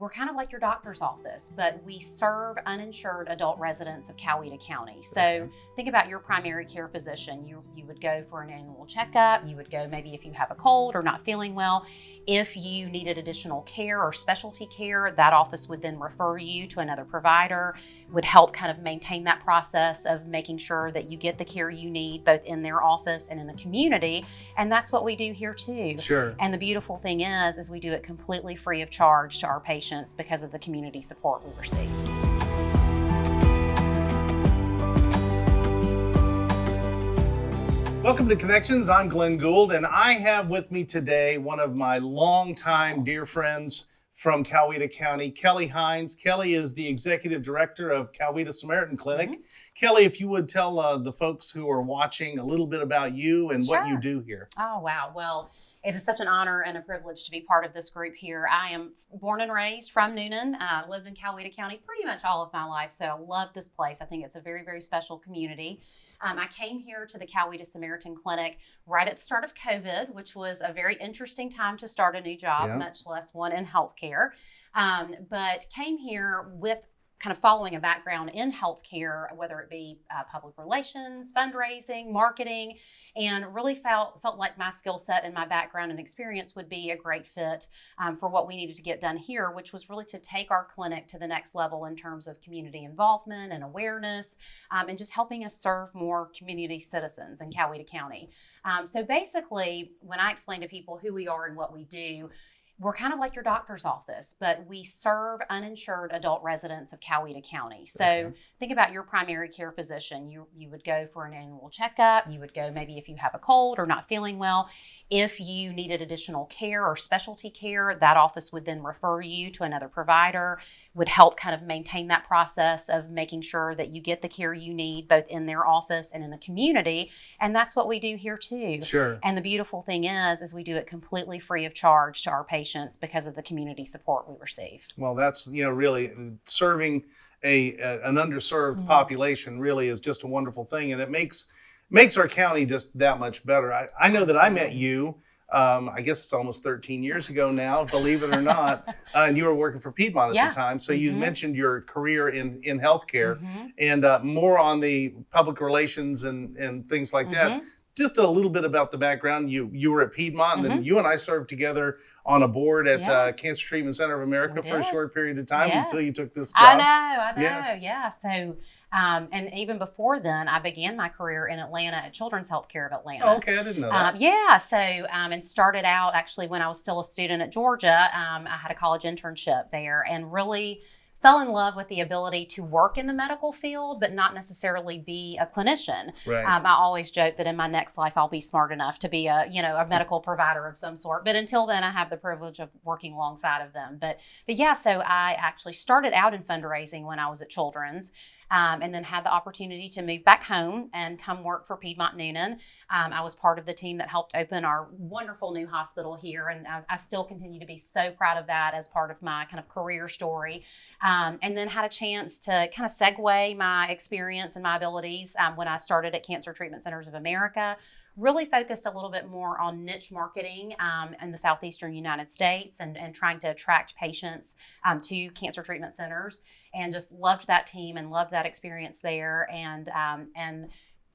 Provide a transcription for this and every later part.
We're kind of like your doctor's office, but we serve uninsured adult residents of Coweta County. So think about your primary care physician. You would go for an annual checkup. You would go maybe if you have a cold or not feeling well. If you needed additional care or specialty care, that office would then refer you to another provider, would help kind of maintain that process of making sure that you get the care you need both in their office and in the community. And that's what we do here too. Sure. And the beautiful thing is we do it completely free of charge to our patients because of the community support we receive. Welcome to Connections. I'm Glenn Gould, and I have with me today one of my longtime dear friends from Coweta County, Kelly Hines. Kelly is the Executive Director of Coweta Samaritan Clinic. Mm-hmm. Kelly, if you would tell the folks who are watching a little bit about you and what you do here. Oh, wow. Well, it is such an honor and a privilege to be part of this group here. I am born and raised from Newnan. I lived in Coweta County pretty much all of my life, so I love this place. I think it's a very, very special community. I came here to the Coweta Samaritan Clinic right at the start of COVID, which was a very interesting time to start a new job, much less one in healthcare. But came here with kind of following a background in healthcare, whether it be public relations, fundraising, marketing, and really felt like my skill set and my background and experience would be a great fit for what we needed to get done here, which was really to take our clinic to the next level in terms of community involvement and awareness, and just helping us serve more community citizens in Coweta County. So basically, when I explain to people who we are and what we do, we're kind of like your doctor's office, but we serve uninsured adult residents of Coweta County. So think about your primary care physician. You would go for an annual checkup. You would go maybe if you have a cold or not feeling well. If you needed additional care or specialty care, that office would then refer you to another provider, would help kind of maintain that process of making sure that you get the care you need both in their office and in the community. And that's what we do here too. Sure. And the beautiful thing is we do it completely free of charge to our patients because of the community support we received. Well, that's, really serving an underserved population really is just a wonderful thing. And it makes our county just that much better. I know that I met you, I guess it's almost 13 years ago now, believe it or not, and you were working for Piedmont at the time. So you mentioned your career in healthcare and more on the public relations and things like that. Just a little bit about the background. You were at Piedmont, and then you and I served together on a board at Cancer Treatment Center of America for a short period of time until you took this job. I know. Yeah. So, and even before then, I began my career in Atlanta at Children's Healthcare of Atlanta. Oh, okay, I didn't know that. So, and started out actually when I was still a student at Georgia. I had a college internship there and really fell in love with the ability to work in the medical field, but not necessarily be a clinician. Right. I always joke that in my next life, I'll be smart enough to be a medical provider of some sort. But until then, I have the privilege of working alongside of them. But yeah, so I actually started out in fundraising when I was at Children's. And then had the opportunity to move back home and come work for Piedmont Newnan. I was part of the team that helped open our wonderful new hospital here, and I still continue to be so proud of that as part of my kind of career story. And then had a chance to kind of segue my experience and my abilities when I started at Cancer Treatment Centers of America. Really focused a little bit more on niche marketing in the southeastern United States and trying to attract patients to cancer treatment centers, and just loved that team and loved that experience there. And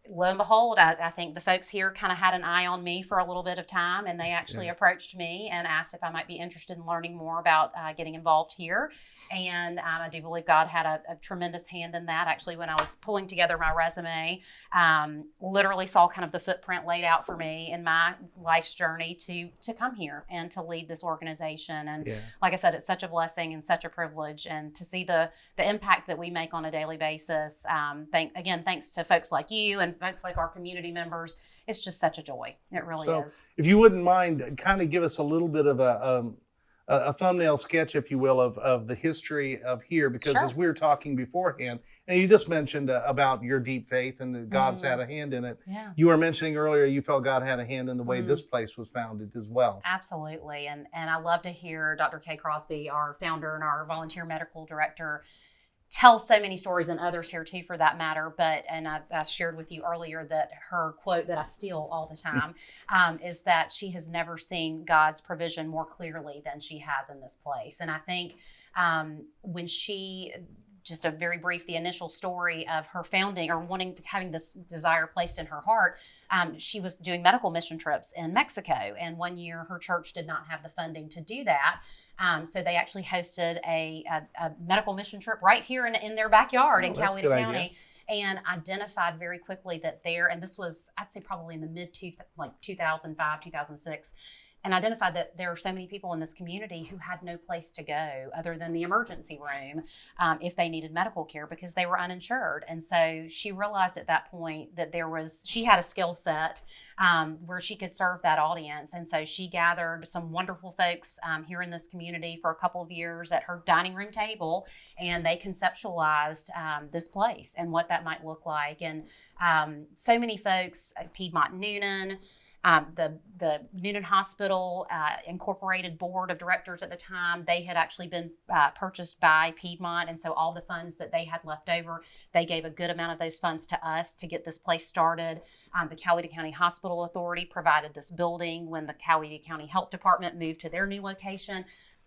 lo and behold, I think the folks here kind of had an eye on me for a little bit of time, and they actually approached me and asked if I might be interested in learning more about getting involved here. And I do believe God had a tremendous hand in that. Actually, when I was pulling together my resume, literally saw kind of the footprint laid out for me in my life's journey to come here and to lead this organization. And like I said, it's such a blessing and such a privilege, and to see the impact that we make on a daily basis. Thanks to folks like you and folks like our community members. It's just such a joy. It really is. If you wouldn't mind, kind of give us a little bit of a thumbnail sketch, if you will, of the history of here, because as we were talking beforehand, and you just mentioned about your deep faith and that God's had a hand in it. Yeah. You were mentioning earlier you felt God had a hand in the way this place was founded as well. Absolutely. And I love to hear Dr. Kay Crosby, our founder and our volunteer medical director, tell so many stories, and others here too for that matter. And I shared with you earlier that her quote that I steal all the time is that she has never seen God's provision more clearly than she has in this place. And I think when she, just a very brief, the initial story of her founding or having this desire placed in her heart. She was doing medical mission trips in Mexico. And one year her church did not have the funding to do that. So they actually hosted a medical mission trip right here in their backyard in Coweta County. And identified very quickly that and this was, I'd say probably in the mid 2005, 2006, and identified that there are so many people in this community who had no place to go other than the emergency room if they needed medical care because they were uninsured. And so she realized at that point that she had a skill set where she could serve that audience. And so she gathered some wonderful folks here in this community for a couple of years at her dining room table, and they conceptualized this place and what that might look like. And so many folks at Piedmont Noonan, the Noonan Hospital Incorporated Board of Directors at the time, they had actually been purchased by Piedmont. And so all the funds that they had left over, they gave a good amount of those funds to us to get this place started. The Coweta County Hospital Authority provided this building when the Coweta County Health Department moved to their new location.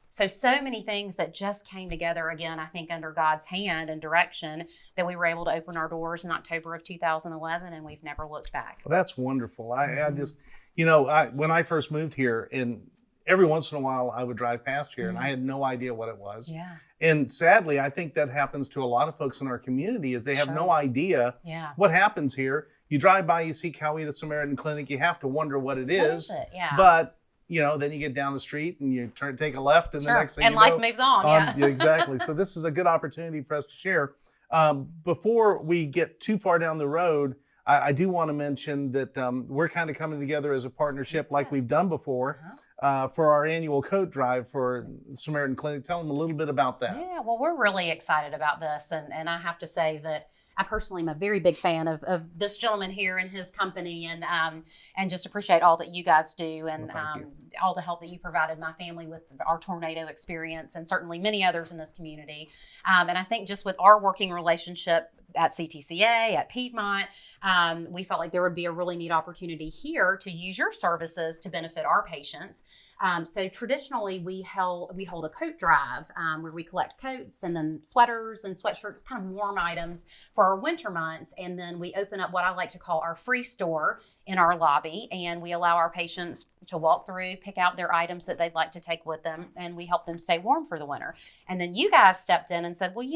So many things that just came together, again, I think under God's hand and direction, that we were able to open our doors in October of 2011, and we've never looked back. Well, that's wonderful. I just, when I first moved here, and every once in a while I would drive past here and I had no idea what it was. Yeah. And sadly, I think that happens to a lot of folks in our community is they have no idea what happens here. You drive by, you see Coweta Samaritan Clinic, you have to wonder what it is. What is it? Yeah. But then you get down the street and you take a left, and the next thing life moves on. Yeah, exactly. So this is a good opportunity for us to share. Before we get too far down the road, I do want to mention that we're kind of coming together as a partnership like we've done before for our annual coat drive for Samaritan Clinic. Tell them a little bit about that. Yeah, well, we're really excited about this. And I have to say that I personally am a very big fan of this gentleman here and his company, and just appreciate all that you guys do and all the help that you provided my family with our tornado experience, and certainly many others in this community. And I think just with our working relationship at CTCA, at Piedmont, we felt like there would be a really neat opportunity here to use your services to benefit our patients. So traditionally we hold a coat drive where we collect coats and then sweaters and sweatshirts, kind of warm items for our winter months. And then we open up what I like to call our free store in our lobby. And we allow our patients to walk through, pick out their items that they'd like to take with them. And we help them stay warm for the winter. And then you guys stepped in and said, well,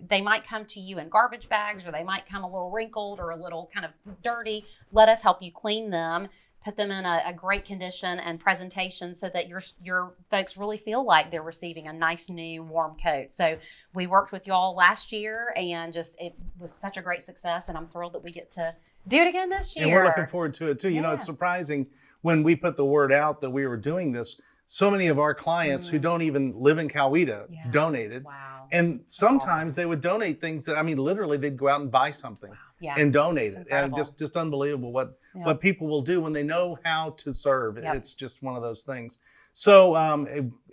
they might come to you in garbage bags, or they might come a little wrinkled or a little kind of dirty. Let us help you clean them, put them in a great condition and presentation so that your folks really feel like they're receiving a nice new warm coat. So we worked with y'all last year, and it was such a great success, and I'm thrilled that we get to do it again this year. And we're looking forward to it too. Yeah. It's surprising when we put the word out that we were doing this. So many of our clients who don't even live in Coweta donated. Wow. And sometimes they would donate things that, literally they'd go out and buy something and donate it. And just unbelievable what people will do when they know how to serve. Yep. It's just one of those things. So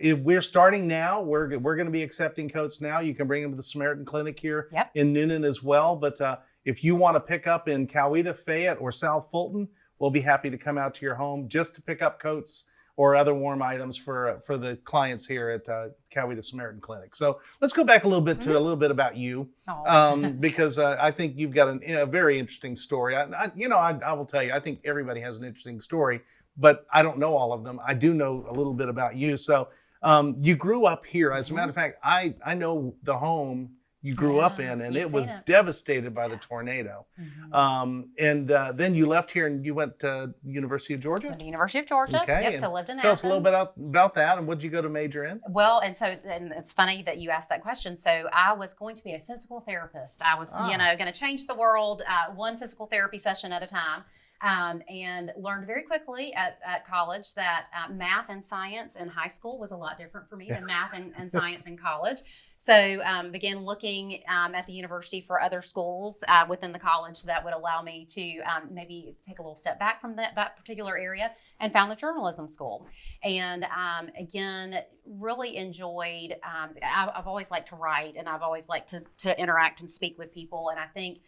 we're starting now. We're going to be accepting coats now. You can bring them to the Samaritan Clinic here in Noonan as well. But if you want to pick up in Coweta, Fayette, or South Fulton, we'll be happy to come out to your home just to pick up coats or other warm items for the clients here at Coweta Samaritan Clinic. So let's go back a little bit to a little bit about you, because I think you've got a very interesting story. I will tell you, I think everybody has an interesting story, but I don't know all of them. I do know a little bit about you. So you grew up here. As a matter of fact, I know the home you grew up in, and it was devastated by the tornado. And then you left here and you went to University of Georgia? Went to University of Georgia. Okay. Yep, so lived in Tell Athens. us a little bit about that, and what did you go to major in? Well, and it's funny that you asked that question. So I was going to be a physical therapist. I was, going to change the world one physical therapy session at a time. And learned very quickly at college that math and science in high school was a lot different for me than math and science in college. So began looking at the university for other schools within the college that would allow me to maybe take a little step back from that particular area, and found the journalism school. And again, really enjoyed, I've always liked to write, and I've always liked to interact and speak with people. And I think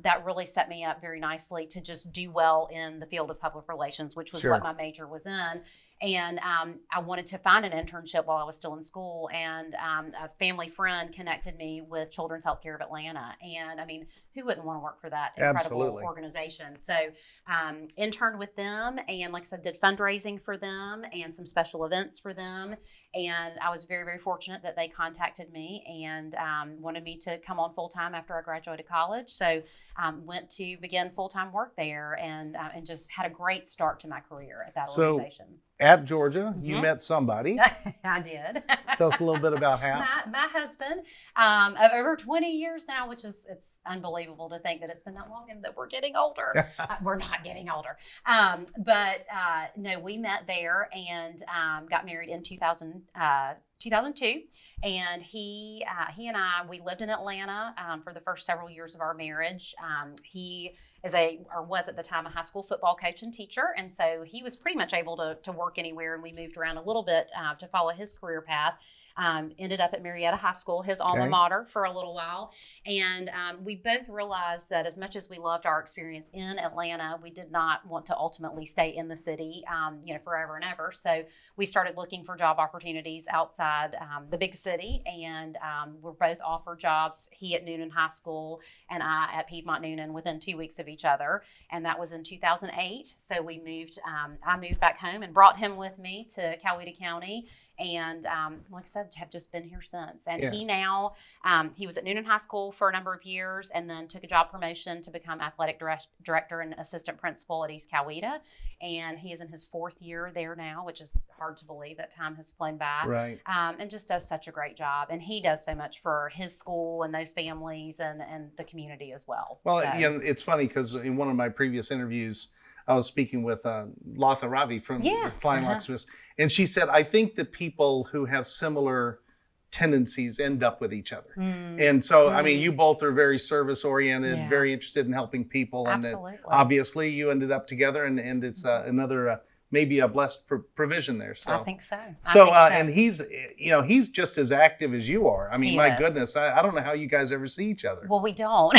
that really set me up very nicely to just do well in the field of public relations, which was what my major was in. And I wanted to find an internship while I was still in school. And a family friend connected me with Children's Healthcare of Atlanta. And I mean, who wouldn't want to work for that incredible Absolutely. organization? So interned with them, and like I said, did fundraising for them and some special events for them. And I was very, very fortunate that they contacted me and wanted me to come on full time after I graduated college. So went to begin full-time work there, and just had a great start to my career at that organization. At Georgia, you met somebody. I did. Tell us a little bit about how. My husband of over 20 years now, which is, it's unbelievable to think that it's been that long and that we're getting older. We're not getting older. But no, we met there and got married in 2002. And he and I, we lived in Atlanta for the first several years of our marriage. He was at the time a high school football coach and teacher. And so he was pretty much able to work anywhere. And we moved around a little bit to follow his career path. Ended up at Marietta High School, his alma mater, for a little while. And we both realized that as much as we loved our experience in Atlanta, we did not want to ultimately stay in the city, forever and ever. So we started looking for job opportunities outside the big city, and we're both offered jobs. He at Noonan High School and I at Piedmont Noonan within 2 weeks of each other. And that was in 2008. So we moved, I moved back home and brought him with me to Coweta County. And like I said, have just been here since. And he now, he was at Noonan High School for a number of years and then took a job promotion to become athletic director and assistant principal at East Coweta. And he is in his 4th year there now, which is hard to believe that time has flown by. Right. And just does such a great job. And he does so much for his school and those families and the community as well. Well, it's funny because in one of my previous interviews, I was speaking with Latha Ravi from Flying Locksmiths, and she said, I think that people who have similar tendencies end up with each other. And so, I mean, you both are very service-oriented, very interested in helping people. Absolutely. And obviously, you ended up together, and it's another, maybe a blessed provision there. So I think so. And he's just as active as you are. I mean, my goodness, I don't know how you guys ever see each other. Well, we don't.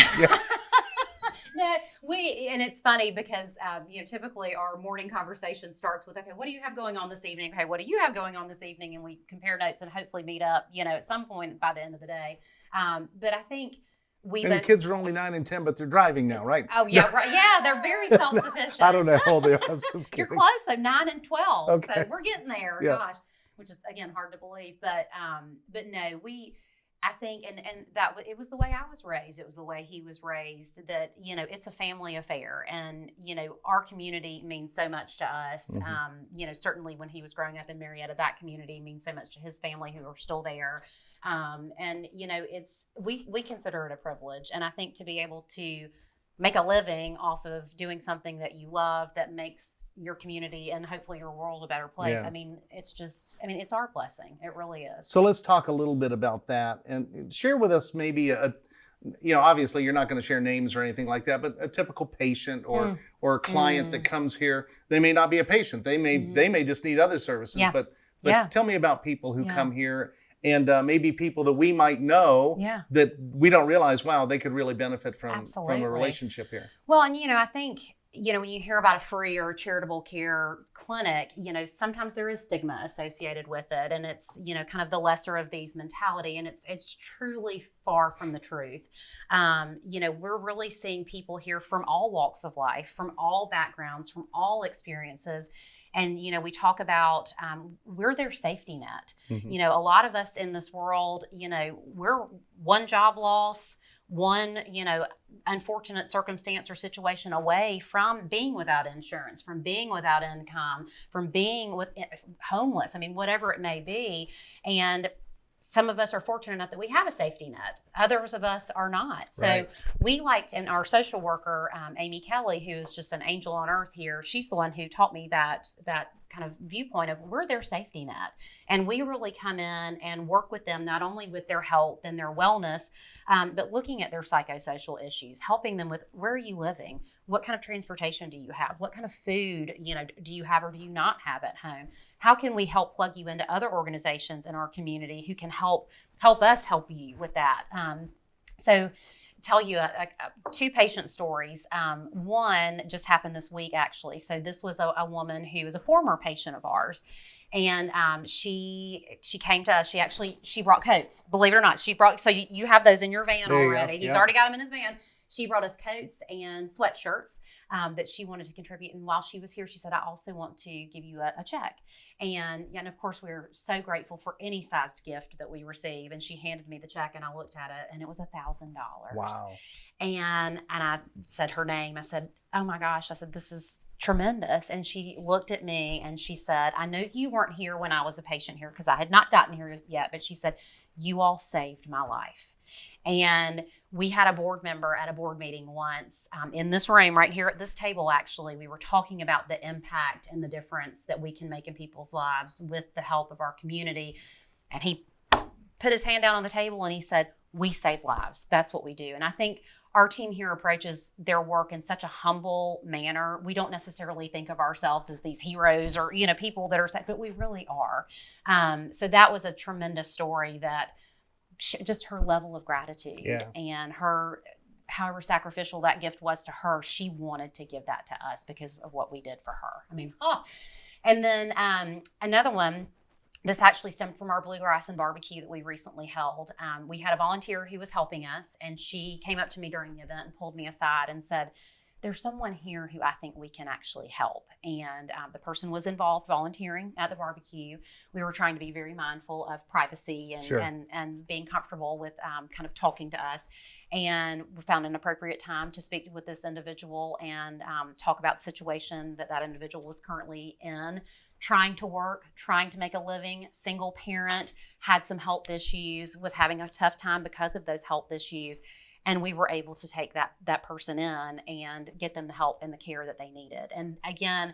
No, and it's funny because, typically our morning conversation starts with, okay, what do you have going on this evening? Okay, what do you have going on this evening? And we compare notes and hopefully meet up, at some point by the end of the day. But I think the kids are only 9 and 10, but they're driving now, right? Oh, yeah, right. Yeah, they're very self-sufficient. I don't know how old they are. I'm just kidding. You're close, though, 9 and 12. Okay. So we're getting there. Gosh, which is, again, hard to believe. But no, I think, and that it was the way I was raised. It was the way he was raised, that, it's a family affair. And, our community means so much to us. Certainly when he was growing up in Marietta, that community means so much to his family who are still there. We consider it a privilege. And I think to be able to make a living off of doing something that you love that makes your community and hopefully your world a better place. Yeah. I mean, it's our blessing. It really is. So let's talk a little bit about that and share with us maybe obviously you're not going to share names or anything like that, but a typical patient or a client that comes here. They may not be a patient. They may just need other services. Yeah. But tell me about people who come here and maybe people that we might know that we don't realize, wow, they could really benefit from a relationship here. Well, and I think, when you hear about a free or charitable care clinic, sometimes there is stigma associated with it. And it's, kind of the lesser of these mentality. And it's truly far from the truth. We're really seeing people here from all walks of life, from all backgrounds, from all experiences. And, we talk about, we're their safety net. A lot of us in this world, we're one job loss, one, unfortunate circumstance or situation away from being without insurance, from being without income, from being homeless. I mean, whatever it may be. And some of us are fortunate enough that we have a safety net. Others of us are not. So we liked, and our social worker, Amy Kelly, who is just an angel on earth here, she's the one who taught me that kind of viewpoint of we're their safety net. And we really come in and work with them, not only with their health and their wellness, but looking at their psychosocial issues, helping them with, where are you living? What kind of transportation do you have? What kind of food, do you have or do you not have at home? How can we help plug you into other organizations in our community who can help us help you with that? So tell you two patient stories. One just happened this week, actually. So this was a woman who is a former patient of ours. And she came to us. She brought coats. Believe it or not, she brought. So you have those in your van already. He's already got them in his van. She brought us coats and sweatshirts that she wanted to contribute. And while she was here, she said, "I also want to give you a check." And of course, we're so grateful for any sized gift that we receive. And she handed me the check, and I looked at it, and it was $1,000. Wow. And I said her name. I said, "Oh my gosh!" I said, "This is tremendous." And she looked at me and she said, "I know you weren't here when I was a patient here because I had not gotten here yet, but she said, you all saved my life." And we had a board member at a board meeting once in this room right here at this table. Actually, we were talking about the impact and the difference that we can make in people's lives with the help of our community. And he put his hand down on the table and he said, "We save lives. That's what we do." And I think our team here approaches their work in such a humble manner. We don't necessarily think of ourselves as these heroes or, people that are, but we really are. So that was a tremendous story that just her level of gratitude and her, however sacrificial that gift was to her, she wanted to give that to us because of what we did for her. I mean, And then another one, this actually stemmed from our bluegrass and barbecue that we recently held. We had a volunteer who was helping us, and she came up to me during the event and pulled me aside and said, "There's someone here who I think we can actually help." And the person was involved volunteering at the barbecue. We were trying to be very mindful of privacy and being comfortable with kind of talking to us. And we found an appropriate time to speak with this individual and talk about the situation that individual was currently in. Trying to work, trying to make a living, single parent, had some health issues, was having a tough time because of those health issues. And we were able to take that person in and get them the help and the care that they needed. And again,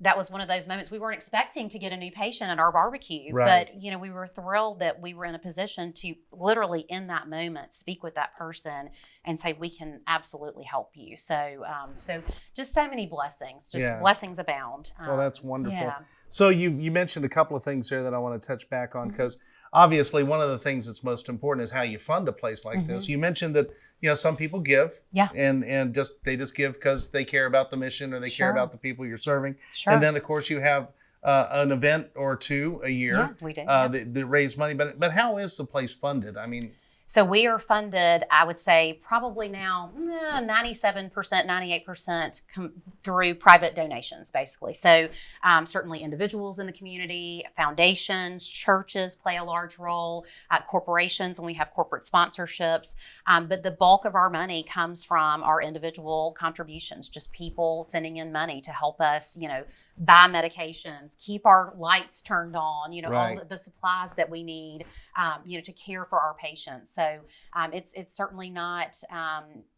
that was one of those moments. We weren't expecting to get a new patient at our barbecue, but we were thrilled that we were in a position to literally in that moment speak with that person and say, "We can absolutely help you." So, just so many blessings, blessings abound. Well, that's wonderful. Yeah. So you mentioned a couple of things there that I want to touch back on because obviously one of the things that's most important is how you fund a place like this. You mentioned that some people give, and they just give because they care about the mission or they care about the people you're serving. And then of course you have an event or two a year. Yeah, we do. That raise money. But how is the place funded? I mean, so we are funded, I would say, probably now 97%, 98% through private donations, basically. So certainly individuals in the community, foundations, churches play a large role, corporations, and we have corporate sponsorships. But the bulk of our money comes from our individual contributions, just people sending in money to help us, buy medications, keep our lights turned on, all the supplies that we need, to care for our patients. So it's certainly not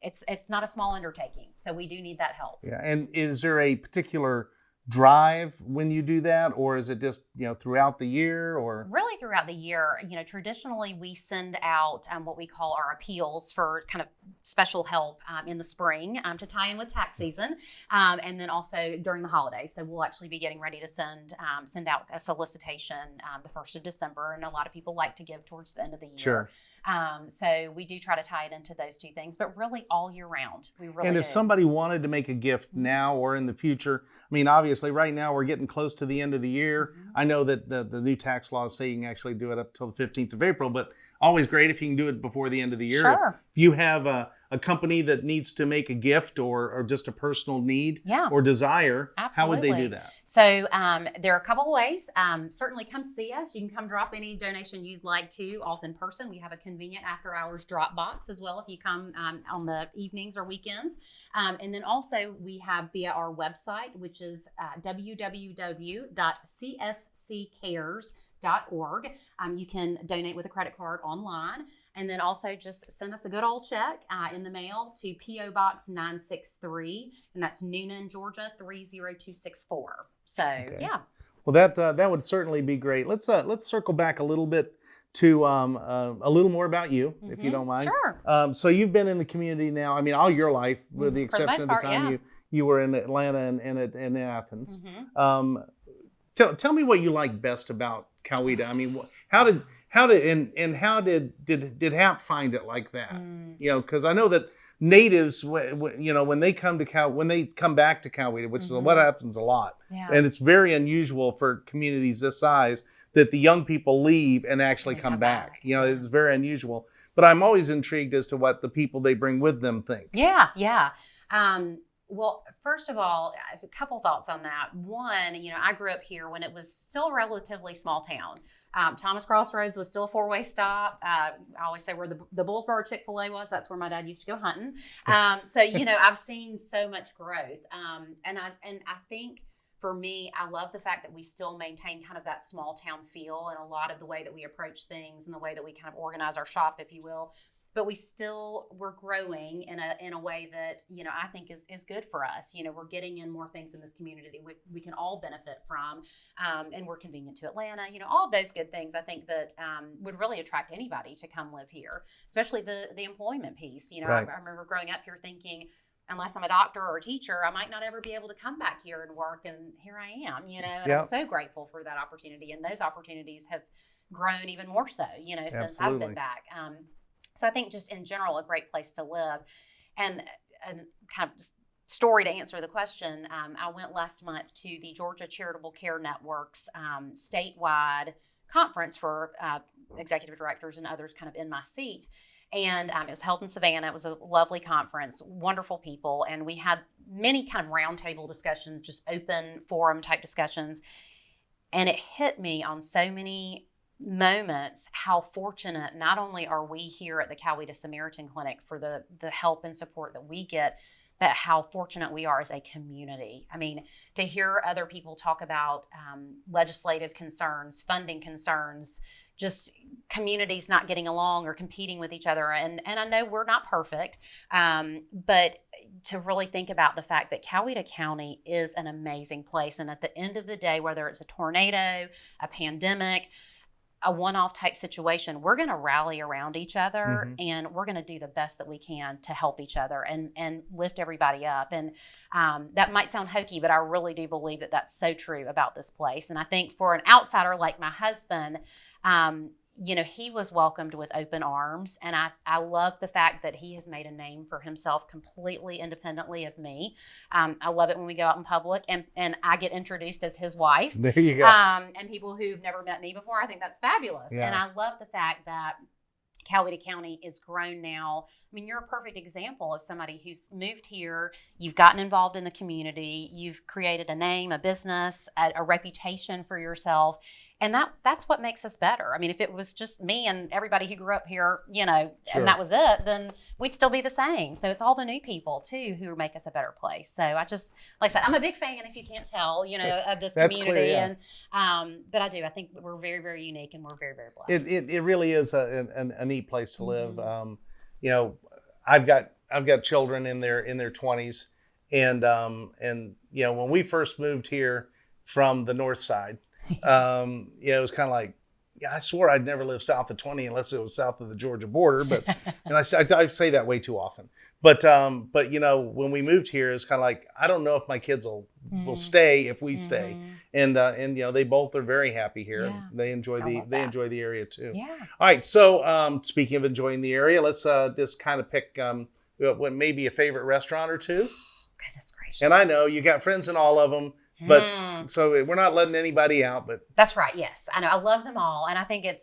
it's not a small undertaking. So we do need that help. Yeah, and is there a particular drive when you do that, or is it just throughout the year? Or really throughout the year. Traditionally we send out what we call our appeals for kind of special help in the spring to tie in with tax season, and then also during the holidays. So we'll actually be getting ready to send out a solicitation the 1st of December, and a lot of people like to give towards the end of the year. Sure. So we do try to tie it into those two things, but really all year round. We really And if do. somebody wanted to make a gift now or in the future, I mean, obviously right now we're getting close to the end of the year. I know that the new tax laws say you can actually do it up till the 15th of April, but always great if you can do it before the end of the year. Sure. If you have a company that needs to make a gift or just a personal need or desire, how would they do that? So there are a couple of ways. Certainly come see us. You can come drop any donation you'd like to off in person. We have a convenient after hours drop box as well if you come on the evenings or weekends. And then also we have via our website, which is www.csccares.org. You can donate with a credit card online. And then also just send us a good old check in the mail to P.O. Box 963, and that's Noonan, Georgia 30264. So, yeah. Well, that would certainly be great. Let's circle back a little bit to a little more about you, if you don't mind. Sure. So you've been in the community now, I mean, all your life, with the exception of the time you were in Atlanta and in Athens. Tell me what you like best about Coweta? I mean, how did Hap find it like that? Because I know that natives, when they come back to Coweta, which is what happens a lot, and it's very unusual for communities this size that the young people leave and actually come back. It's very unusual. But I'm always intrigued as to what the people they bring with them think. Yeah. Well, first of all, I have a couple thoughts on that. One, I grew up here when it was still a relatively small town. Thomas Crossroads was still a 4-way stop. I always say where the Bullsboro Chick-fil-A was, that's where my dad used to go hunting. So, I've seen so much growth. And I think for me, I love the fact that we still maintain kind of that small town feel and a lot of the way that we approach things and the way that we kind of organize our shop, if you will. But we're growing in a way that, I think is good for us. We're getting in more things in this community that we can all benefit from. And we're convenient to Atlanta, all of those good things I think that would really attract anybody to come live here, especially the employment piece. Right. I remember growing up here thinking, unless I'm a doctor or a teacher, I might not ever be able to come back here and work. And here I am, and I'm so grateful for that opportunity. And those opportunities have grown even more so, since I've been back. So I think just in general, a great place to live. And kind of story to answer the question, I went last month to the Georgia Charitable Care Network's statewide conference for executive directors and others kind of in my seat. And it was held in Savannah. It was a lovely conference, wonderful people. And we had many kind of roundtable discussions, just open forum type discussions. And it hit me on so many moments how fortunate not only are we here at the Coweta Samaritan Clinic for the help and support that we get, but how fortunate we are as a community. I mean, to hear other people talk about legislative concerns, funding concerns, just communities not getting along or competing with each other. And I know we're not perfect, but to really think about the fact that Coweta County is an amazing place. And at the end of the day, whether it's a tornado, a pandemic, a one-off type situation, we're going to rally around each other and we're going to do the best that we can to help each other and lift everybody up. And that might sound hokey, but I really do believe that that's so true about this place. And I think for an outsider like my husband, he was welcomed with open arms. And I love the fact that he has made a name for himself completely independently of me. I love it when we go out in public and I get introduced as his wife. There you go. And people who've never met me before, I think that's fabulous. Yeah. And I love the fact that Coweta County is grown now. I mean, you're a perfect example of somebody who's moved here. You've gotten involved in the community. You've created a name, a business, a reputation for yourself. And that's what makes us better. I mean, if it was just me and everybody who grew up here, Sure. and that was it, then we'd still be the same. So it's all the new people, too, who make us a better place. So I just, like I said, I'm a big fan, if you can't tell, of this community. Clear, yeah. And but I think we're very, very unique and we're very, very blessed. It really is a neat place to live. I've got children in their 20s, and when we first moved here from the north side, it was kind of like, I swore I'd never live south of 20 unless it was south of the Georgia border. But and I say that way too often. But when we moved here, it's kind of like, I don't know if my kids will stay if we stay. And they both are very happy here. Yeah. They enjoy the area too. Yeah. All right. So speaking of enjoying the area, let's just kind of pick what maybe a favorite restaurant or two. Goodness gracious. And I know you got friends in all of them. But so we're not letting anybody out, but that's right. Yes, I know. I love them all. And I think it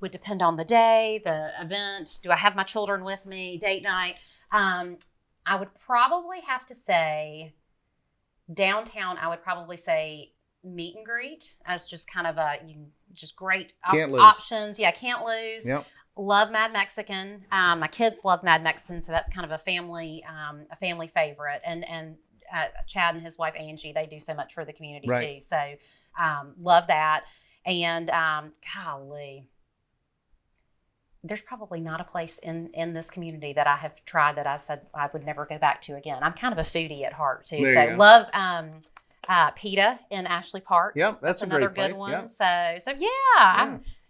would depend on the day, the event. Do I have my children with me? Date night. I would probably have to say downtown. I would probably say meet and greet as just kind of just great options. Yeah. Can't lose. Yep. Love Mad Mexican. My kids love Mad Mexican. So that's kind of a family favorite. And Chad and his wife Angie, they do so much for the community too. So love that. And golly, there's probably not a place in this community that I have tried that I said I would never go back to again. I'm kind of a foodie at heart too. So love PETA in Ashley Park. Yep, that's another great good one. Yep. So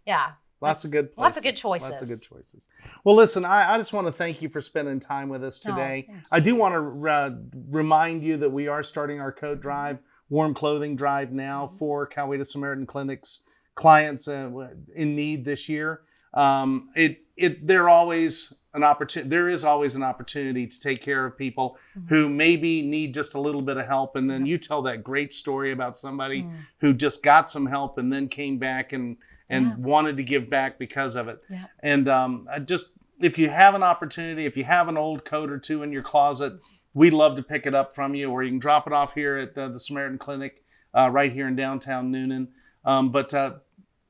yeah. Lots of good choices. Lots of good choices. Well, listen, I just want to thank you for spending time with us today. I do want to remind you that we are starting our coat drive, warm clothing drive now for Coweta Samaritan Clinic's clients in need this year, there is always an opportunity to take care of people who maybe need just a little bit of help. And then you tell that great story about somebody who just got some help and then came back and wanted to give back because of it. Yeah. And if you have an opportunity, if you have an old coat or two in your closet, we'd love to pick it up from you, or you can drop it off here at the Samaritan Clinic right here in downtown Noonan. But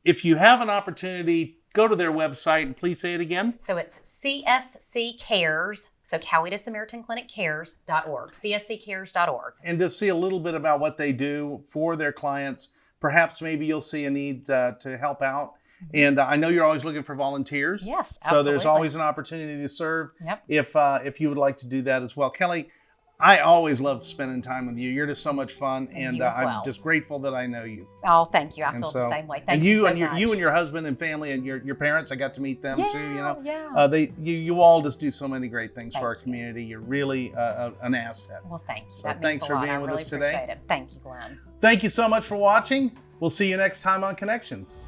if you have an opportunity, go to their website and please say it again. So it's CSC Cares, so Coweta Samaritan Clinic Cares.org, csccares.org. And to see a little bit about what they do for their clients, perhaps maybe you'll see a need to help out. And I know you're always looking for volunteers. Yes, absolutely. So there's always an opportunity to serve. Yep. If you would like to do that as well. Kelly, I always love spending time with you. You're just so much fun, and I'm just grateful that I know you. Oh, thank you. I feel the same way. Thank you so much. You and your husband and family and your parents, I got to meet them too. You know, yeah. You all just do so many great things for our community. You're really an asset. Well, thank you. So thanks for being with us today. Thank you, Glenn. Thank you so much for watching. We'll see you next time on Connections.